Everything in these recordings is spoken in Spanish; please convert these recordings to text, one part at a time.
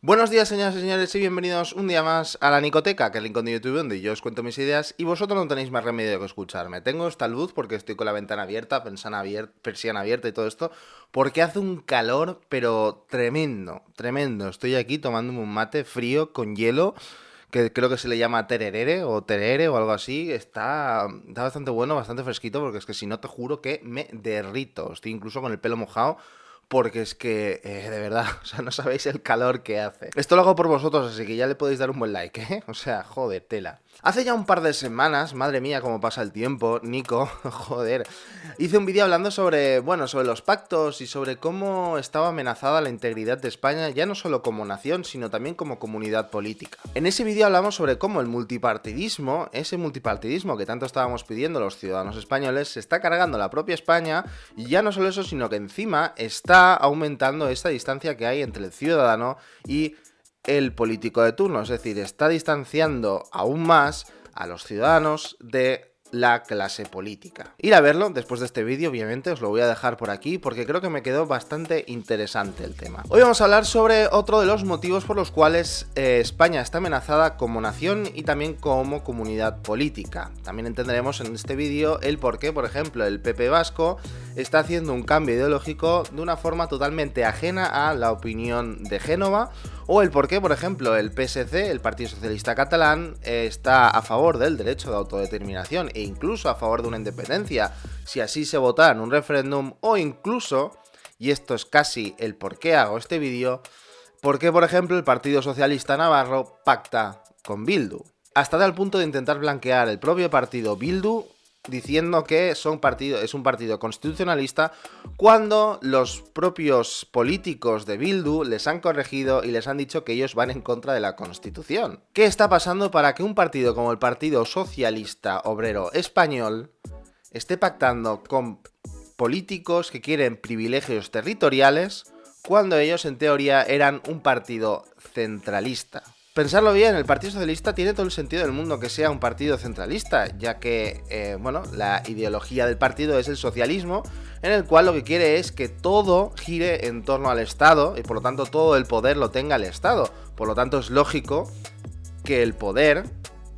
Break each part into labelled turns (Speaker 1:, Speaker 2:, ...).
Speaker 1: Buenos días, señoras y señores, y bienvenidos un día más a la Nicoteca, que es el rincón de YouTube donde yo os cuento mis ideas y vosotros no tenéis más remedio que escucharme. Tengo esta luz porque estoy con la ventana abierta, persiana abierta y todo esto, porque hace un calor, pero tremendo, tremendo. Estoy aquí tomándome un mate frío con hielo, que creo que se le llama tererere o terere o algo así. Está bastante bueno, bastante fresquito, porque es que si no te juro que me derrito. Estoy incluso con el pelo mojado. Porque es que, de verdad, o sea, no sabéis el calor que hace. Esto lo hago por vosotros, así que ya le podéis dar un buen like, ¿eh? O sea, joder, tela. Hace ya un par de semanas, madre mía, cómo pasa el tiempo, Nico, joder, hice un vídeo hablando sobre, sobre los pactos y sobre cómo estaba amenazada la integridad de España, ya no solo como nación, sino también como comunidad política. En ese vídeo hablamos sobre cómo el multipartidismo, ese multipartidismo que tanto estábamos pidiendo los ciudadanos españoles, se está cargando la propia España, y ya no solo eso, sino que encima está aumentando esta distancia que hay entre el ciudadano y el político de turno, es decir, está distanciando aún más a los ciudadanos de la clase política. Ir a verlo después de este vídeo, obviamente, os lo voy a dejar por aquí porque creo que me quedó bastante interesante el tema. Hoy vamos a hablar sobre otro de los motivos por los cuales España está amenazada como nación y también como comunidad política. También entenderemos en este vídeo el por qué, por ejemplo, el PP vasco está haciendo un cambio ideológico de una forma totalmente ajena a la opinión de Génova, o el por qué, por ejemplo, el PSC, el Partido Socialista Catalán, está a favor del derecho de autodeterminación e incluso a favor de una independencia, si así se votara en un referéndum, o incluso, y esto es casi el por qué hago este vídeo, por qué, por ejemplo, el Partido Socialista Navarro pacta con Bildu, hasta tal punto de intentar blanquear el propio partido Bildu, diciendo que es un partido constitucionalista, cuando los propios políticos de Bildu les han corregido y les han dicho que ellos van en contra de la Constitución. ¿Qué está pasando para que un partido como el Partido Socialista Obrero Español esté pactando con políticos que quieren privilegios territoriales cuando ellos en teoría eran un partido centralista? Pensarlo bien, el Partido Socialista tiene todo el sentido del mundo que sea un partido centralista, ya que, la ideología del partido es el socialismo, en el cual lo que quiere es que todo gire en torno al Estado y por lo tanto todo el poder lo tenga el Estado. Por lo tanto es lógico que el poder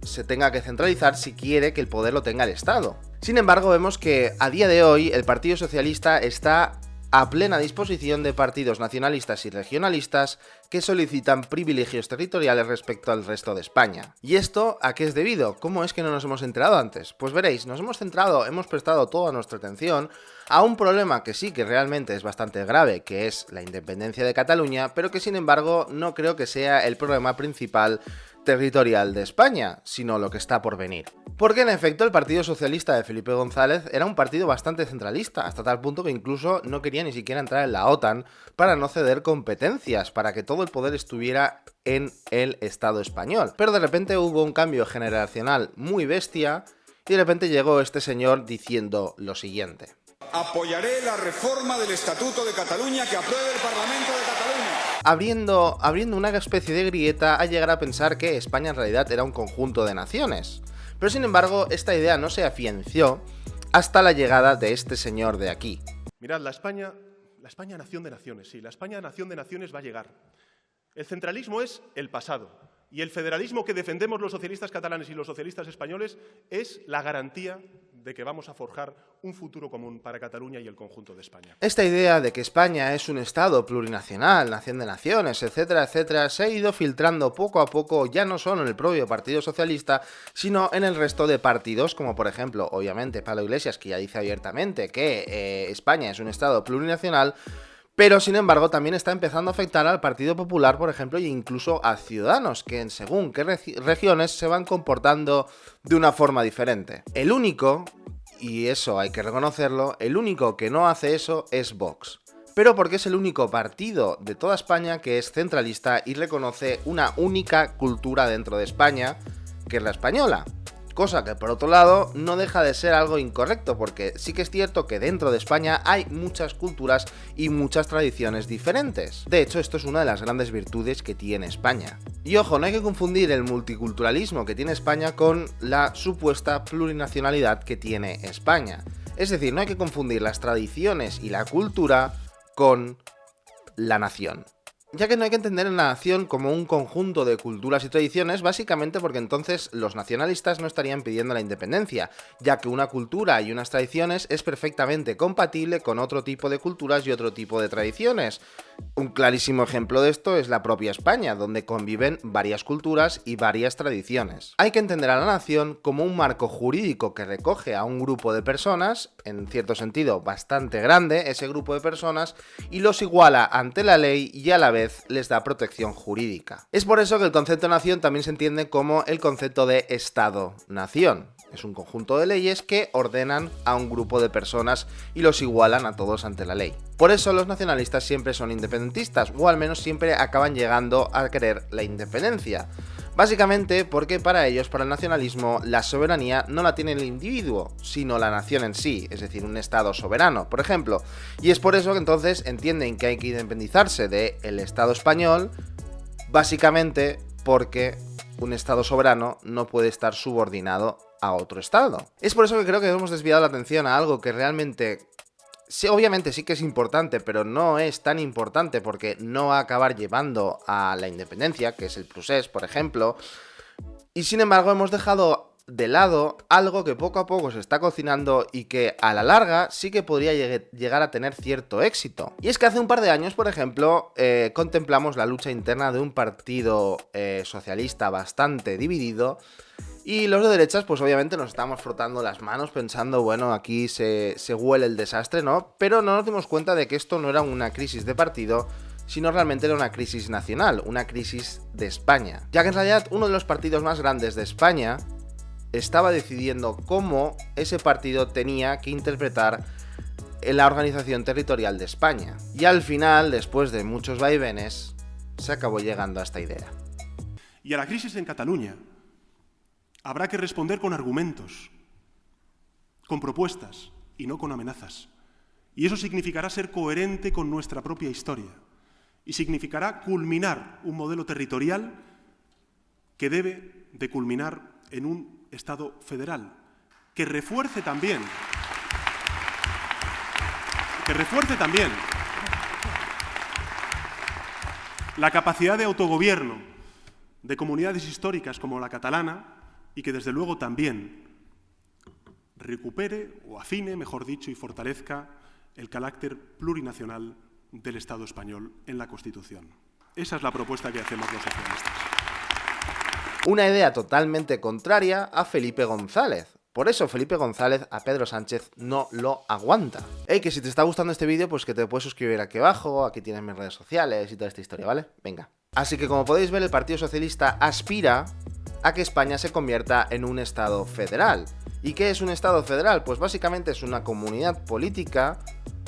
Speaker 1: se tenga que centralizar si quiere que el poder lo tenga el Estado. Sin embargo, vemos que a día de hoy el Partido Socialista está a plena disposición de partidos nacionalistas y regionalistas que solicitan privilegios territoriales respecto al resto de España. ¿Y esto a qué es debido? ¿Cómo es que no nos hemos enterado antes? Pues veréis, hemos prestado toda nuestra atención a un problema que sí que realmente es bastante grave, que es la independencia de Cataluña, pero que sin embargo no creo que sea el problema principal territorial de España, sino lo que está por venir. Porque en efecto el Partido Socialista de Felipe González era un partido bastante centralista, hasta tal punto que incluso no quería ni siquiera entrar en la OTAN para no ceder competencias, para que todo el poder estuviera en el Estado español. Pero de repente hubo un cambio generacional muy bestia y de repente llegó este señor diciendo lo siguiente:
Speaker 2: apoyaré la reforma del Estatuto de Cataluña que apruebe el Parlamento de Cataluña.
Speaker 1: Abriendo una especie de grieta a llegar a pensar que España en realidad era un conjunto de naciones. Pero sin embargo, esta idea no se afianció hasta la llegada de este señor de aquí.
Speaker 3: Mirad, la España nación de naciones, sí, la España nación de naciones va a llegar. El centralismo es el pasado, y el federalismo que defendemos los socialistas catalanes y los socialistas españoles es la garantía de que vamos a forjar un futuro común para Cataluña y el conjunto de España.
Speaker 1: Esta idea de que España es un Estado plurinacional, nación de naciones, etcétera, etcétera, se ha ido filtrando poco a poco, ya no solo en el propio Partido Socialista, sino en el resto de partidos, como por ejemplo, obviamente, Pablo Iglesias, que ya dice abiertamente que España es un Estado plurinacional, pero sin embargo también está empezando a afectar al Partido Popular, por ejemplo, e incluso a Ciudadanos, que en según qué regiones se van comportando de una forma diferente. El único, y eso hay que reconocerlo, el único que no hace eso es Vox. Pero porque es el único partido de toda España que es centralista y reconoce una única cultura dentro de España, que es la española. Cosa que por otro lado no deja de ser algo incorrecto, porque sí que es cierto que dentro de España hay muchas culturas y muchas tradiciones diferentes. De hecho, esto es una de las grandes virtudes que tiene España. Y ojo, no hay que confundir el multiculturalismo que tiene España con la supuesta plurinacionalidad que tiene España. Es decir, no hay que confundir las tradiciones y la cultura con la nación. ya que no hay que entender a la nación como un conjunto de culturas y tradiciones, básicamente porque entonces los nacionalistas no estarían pidiendo la independencia, ya que una cultura y unas tradiciones es perfectamente compatible con otro tipo de culturas y otro tipo de tradiciones. Un clarísimo ejemplo de esto es la propia España, donde conviven varias culturas y varias tradiciones. Hay que entender a la nación como un marco jurídico que recoge a un grupo de personas, en cierto sentido bastante grande, ese grupo de personas, y los iguala ante la ley y a la vez les da protección jurídica. Es por eso que el concepto de nación también se entiende como el concepto de Estado-nación. Es un conjunto de leyes que ordenan a un grupo de personas y los igualan a todos ante la ley. Por eso los nacionalistas siempre son independentistas, o al menos siempre acaban llegando a querer la independencia. Básicamente porque para ellos, para el nacionalismo, la soberanía no la tiene el individuo, sino la nación en sí, es decir, un estado soberano, por ejemplo. Y es por eso que entonces entienden que hay que independizarse del Estado español, básicamente porque un estado soberano no puede estar subordinado a otro estado. Es por eso que creo que hemos desviado la atención a algo que realmente... Sí, obviamente sí que es importante, pero no es tan importante porque no va a acabar llevando a la independencia, que es el procés, por ejemplo. Y sin embargo hemos dejado de lado algo que poco a poco se está cocinando y que a la larga sí que podría llegar a tener cierto éxito. Y es que hace un par de años, por ejemplo, contemplamos la lucha interna de un partido socialista bastante dividido. Y los de derechas, pues obviamente nos estamos frotando las manos pensando, bueno, aquí se huele el desastre, ¿no? Pero no nos dimos cuenta de que esto no era una crisis de partido, sino realmente era una crisis nacional, una crisis de España. Ya que en realidad uno de los partidos más grandes de España estaba decidiendo cómo ese partido tenía que interpretar la organización territorial de España. Y al final, después de muchos vaivenes, se acabó llegando a esta idea.
Speaker 3: Y a la crisis en Cataluña habrá que responder con argumentos, con propuestas y no con amenazas. Y eso significará ser coherente con nuestra propia historia. Y significará culminar un modelo territorial que debe de culminar en un Estado federal, que refuerce también la capacidad de autogobierno de comunidades históricas como la catalana y que desde luego también recupere o afine, mejor dicho, y fortalezca el carácter plurinacional del Estado español en la Constitución. Esa es la propuesta que hacemos los socialistas.
Speaker 1: Una idea totalmente contraria a Felipe González. Por eso Felipe González a Pedro Sánchez no lo aguanta. Que si te está gustando este vídeo, pues que te puedes suscribir aquí abajo, aquí tienes mis redes sociales y toda esta historia, ¿vale? Venga. Así que como podéis ver, el Partido Socialista aspira a que España se convierta en un Estado federal. ¿Y qué es un Estado federal? Pues básicamente es una comunidad política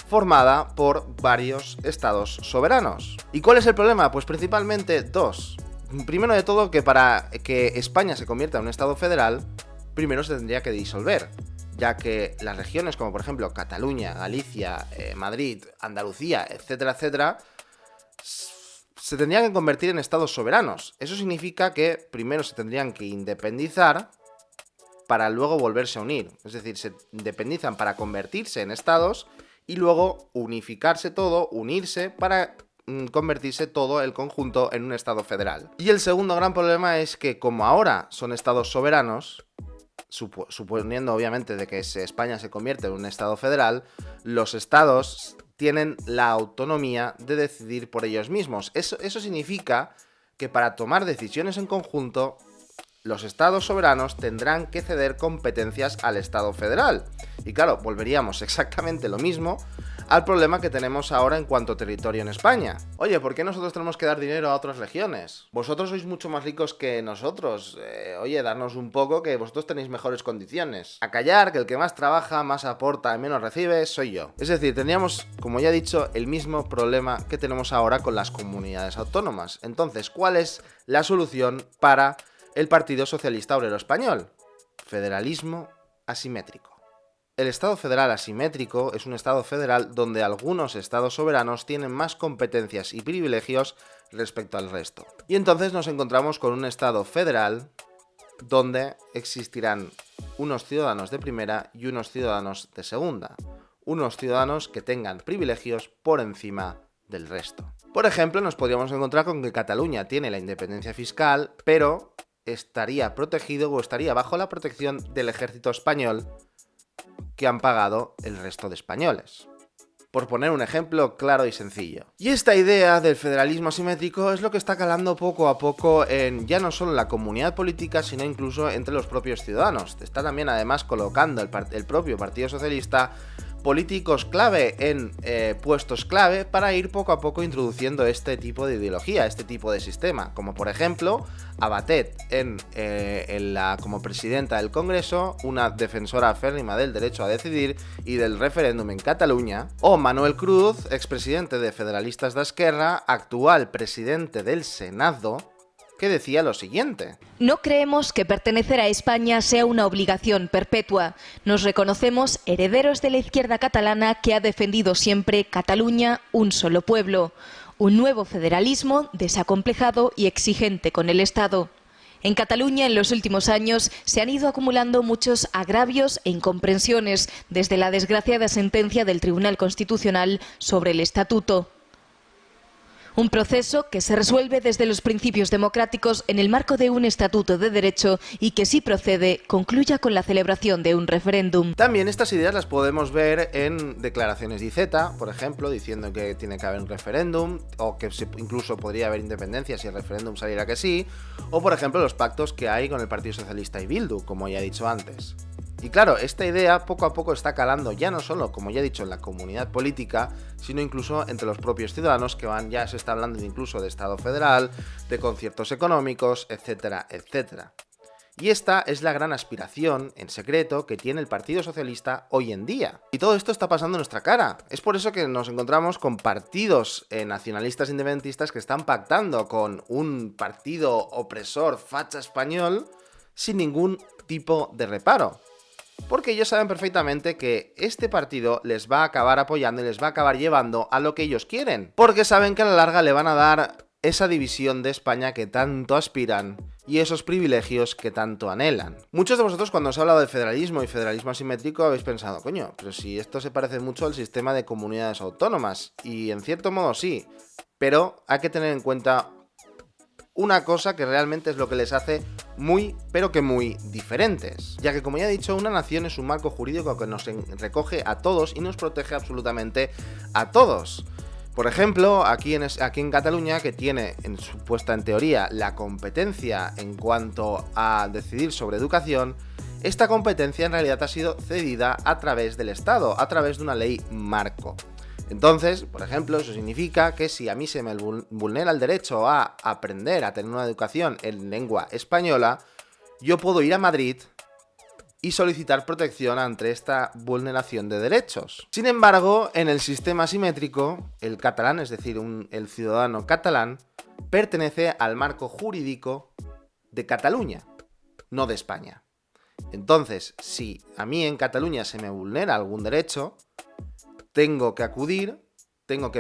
Speaker 1: formada por varios estados soberanos. ¿Y cuál es el problema? Pues principalmente dos. Primero de todo, que para que España se convierta en un Estado federal, primero se tendría que disolver, ya que las regiones como por ejemplo Cataluña, Galicia, Madrid, Andalucía, etcétera, etcétera, se tendrían que convertir en estados soberanos. Eso significa que primero se tendrían que independizar para luego volverse a unir. Es decir, se independizan para convertirse en estados y luego unificarse todo, unirse para convertirse todo el conjunto en un estado federal. Y el segundo gran problema es que como ahora son estados soberanos, suponiendo obviamente de que España se convierte en un estado federal, los estados tienen la autonomía de decidir por ellos mismos. Eso significa que para tomar decisiones en conjunto, los estados soberanos tendrán que ceder competencias al Estado federal. Y claro, volveríamos exactamente lo mismo al problema que tenemos ahora en cuanto a territorio en España. Oye, ¿por qué nosotros tenemos que dar dinero a otras regiones? Vosotros sois mucho más ricos que nosotros. Oye, darnos un poco, que vosotros tenéis mejores condiciones. A callar, que el que más trabaja, más aporta y menos recibe, soy yo. Es decir, tendríamos, como ya he dicho, el mismo problema que tenemos ahora con las comunidades autónomas. Entonces, ¿cuál es la solución para el Partido Socialista Obrero Español? Federalismo asimétrico. El Estado federal asimétrico es un Estado federal donde algunos estados soberanos tienen más competencias y privilegios respecto al resto. Y entonces nos encontramos con un Estado federal donde existirán unos ciudadanos de primera y unos ciudadanos de segunda. Unos ciudadanos que tengan privilegios por encima del resto. Por ejemplo, nos podríamos encontrar con que Cataluña tiene la independencia fiscal, pero estaría protegido o estaría bajo la protección del ejército español que han pagado el resto de españoles. Por poner un ejemplo claro y sencillo. Y esta idea del federalismo asimétrico es lo que está calando poco a poco en ya no solo la comunidad política, sino incluso entre los propios ciudadanos. Está también además colocando el propio Partido Socialista políticos clave en puestos clave para ir poco a poco introduciendo este tipo de ideología, este tipo de sistema, como por ejemplo a Batet como presidenta del Congreso, una defensora férrima del derecho a decidir y del referéndum en Cataluña, o Manuel Cruz, expresidente de Federalistas d'Esquerra, actual presidente del Senado, que decía lo siguiente:
Speaker 4: no creemos que pertenecer a España sea una obligación perpetua. Nos reconocemos herederos de la izquierda catalana que ha defendido siempre Cataluña, un solo pueblo, un nuevo federalismo desacomplejado y exigente con el Estado. En Cataluña, en los últimos años, se han ido acumulando muchos agravios e incomprensiones desde la desgraciada sentencia del Tribunal Constitucional sobre el Estatuto. Un proceso que se resuelve desde los principios democráticos en el marco de un estatuto de derecho y que, si procede, concluya con la celebración de un referéndum.
Speaker 1: También estas ideas las podemos ver en declaraciones de Iceta, por ejemplo, diciendo que tiene que haber un referéndum o que incluso podría haber independencia si el referéndum saliera que sí, o por ejemplo los pactos que hay con el Partido Socialista y Bildu, como ya he dicho antes. Y claro, esta idea poco a poco está calando ya no solo, como ya he dicho, en la comunidad política, sino incluso entre los propios ciudadanos, que ya se está hablando incluso de Estado federal, de conciertos económicos, etcétera, etcétera. Y esta es la gran aspiración, en secreto, que tiene el Partido Socialista hoy en día. Y todo esto está pasando en nuestra cara. Es por eso que nos encontramos con partidos nacionalistas independentistas que están pactando con un partido opresor facha español sin ningún tipo de reparo. Porque ellos saben perfectamente que este partido les va a acabar apoyando y les va a acabar llevando a lo que ellos quieren. Porque saben que a la larga le van a dar esa división de España que tanto aspiran y esos privilegios que tanto anhelan. Muchos de vosotros, cuando os he hablado de federalismo y federalismo asimétrico, habéis pensado, coño, pero si esto se parece mucho al sistema de comunidades autónomas. Y en cierto modo sí, pero hay que tener en cuenta una cosa que realmente es lo que les hace muy, pero que muy diferentes. Ya que, como ya he dicho, una nación es un marco jurídico que nos recoge a todos y nos protege absolutamente a todos. Por ejemplo, aquí en Cataluña, que tiene en su puesta en teoría la competencia en cuanto a decidir sobre educación, esta competencia en realidad ha sido cedida a través del Estado, a través de una ley marco. Entonces, por ejemplo, eso significa que si a mí se me vulnera el derecho a aprender a tener una educación en lengua española, yo puedo ir a Madrid y solicitar protección ante esta vulneración de derechos. Sin embargo, en el sistema asimétrico, el catalán, es decir, el ciudadano catalán, pertenece al marco jurídico de Cataluña, no de España. Entonces, si a mí en Cataluña se me vulnera algún derecho, tengo que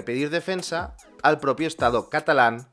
Speaker 1: pedir defensa al propio Estado catalán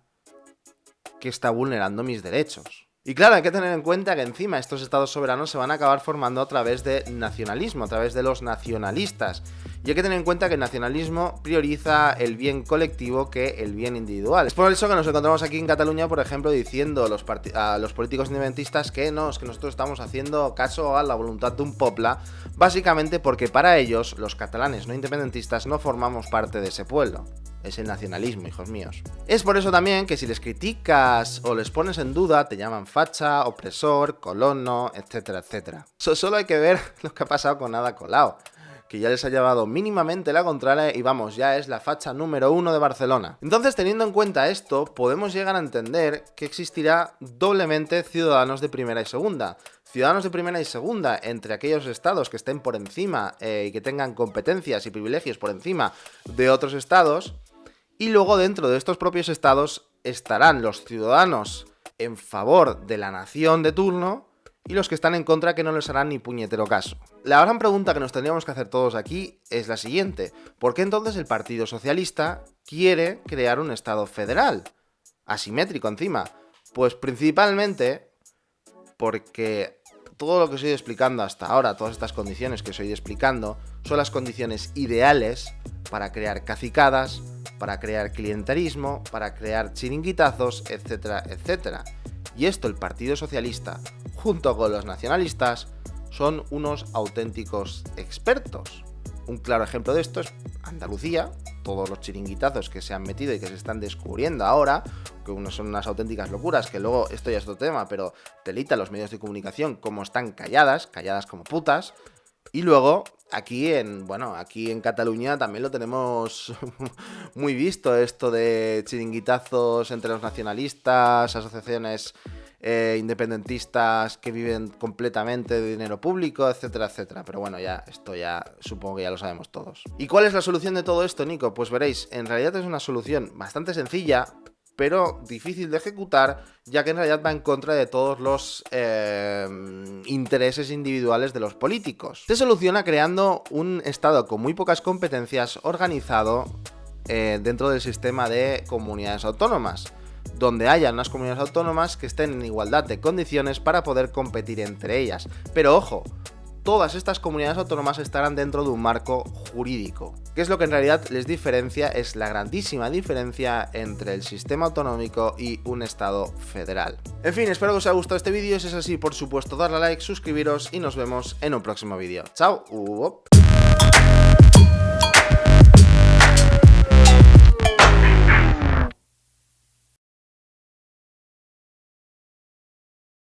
Speaker 1: que está vulnerando mis derechos. Y claro, hay que tener en cuenta que encima estos estados soberanos se van a acabar formando a través de nacionalismo, a través de los nacionalistas. Y hay que tener en cuenta que el nacionalismo prioriza el bien colectivo que el bien individual. Es por eso que nos encontramos aquí en Cataluña, por ejemplo, diciendo a los políticos independentistas que no, es que nosotros estamos haciendo caso a la voluntad de un poble, básicamente porque para ellos, los catalanes no independentistas, no formamos parte de ese pueblo. Es el nacionalismo, hijos míos. Es por eso también que si les criticas o les pones en duda, te llaman facha, opresor, colono, etcétera, etcétera. Solo hay que ver lo que ha pasado con Ada Colau, que ya les ha llevado mínimamente la contraria y vamos, ya es la facha número 1 de Barcelona. Entonces, teniendo en cuenta esto, podemos llegar a entender que existirá doblemente ciudadanos de primera y segunda. Ciudadanos de primera y segunda entre aquellos estados que estén por encima y que tengan competencias y privilegios por encima de otros estados. Y luego dentro de estos propios estados estarán los ciudadanos en favor de la nación de turno y los que están en contra, que no les harán ni puñetero caso. La gran pregunta que nos tendríamos que hacer todos aquí es la siguiente: ¿por qué entonces el Partido Socialista quiere crear un estado federal? Asimétrico encima. Pues principalmente porque todo lo que os he ido explicando hasta ahora, todas estas condiciones que os he ido explicando, son las condiciones ideales para crear cacicadas, para crear clientelismo, para crear chiringuitazos, etcétera, etcétera. Y esto el Partido Socialista, junto con los nacionalistas, son unos auténticos expertos. Un claro ejemplo de esto es Andalucía, todos los chiringuitazos que se han metido y que se están descubriendo ahora, que son unas auténticas locuras, que luego esto ya es otro tema, pero telita los medios de comunicación como están calladas como putas. Y luego, aquí en Cataluña también lo tenemos muy visto, esto de chiringuitazos entre los nacionalistas, asociaciones independentistas que viven completamente de dinero público, etcétera, etcétera. Pero bueno, esto ya supongo que ya lo sabemos todos. ¿Y cuál es la solución de todo esto, Nico? Pues veréis, en realidad es una solución bastante sencilla, pero difícil de ejecutar, ya que en realidad va en contra de todos los intereses individuales de los políticos. Se soluciona creando un Estado con muy pocas competencias organizado dentro del sistema de comunidades autónomas, donde haya unas comunidades autónomas que estén en igualdad de condiciones para poder competir entre ellas. Pero ojo, todas estas comunidades autónomas estarán dentro de un marco jurídico. ¿Qué es lo que en realidad les diferencia? Es la grandísima diferencia entre el sistema autonómico y un Estado federal. En fin, espero que os haya gustado este vídeo. Si es así, por supuesto, darle a like, suscribiros y nos vemos en un próximo vídeo. ¡Chao!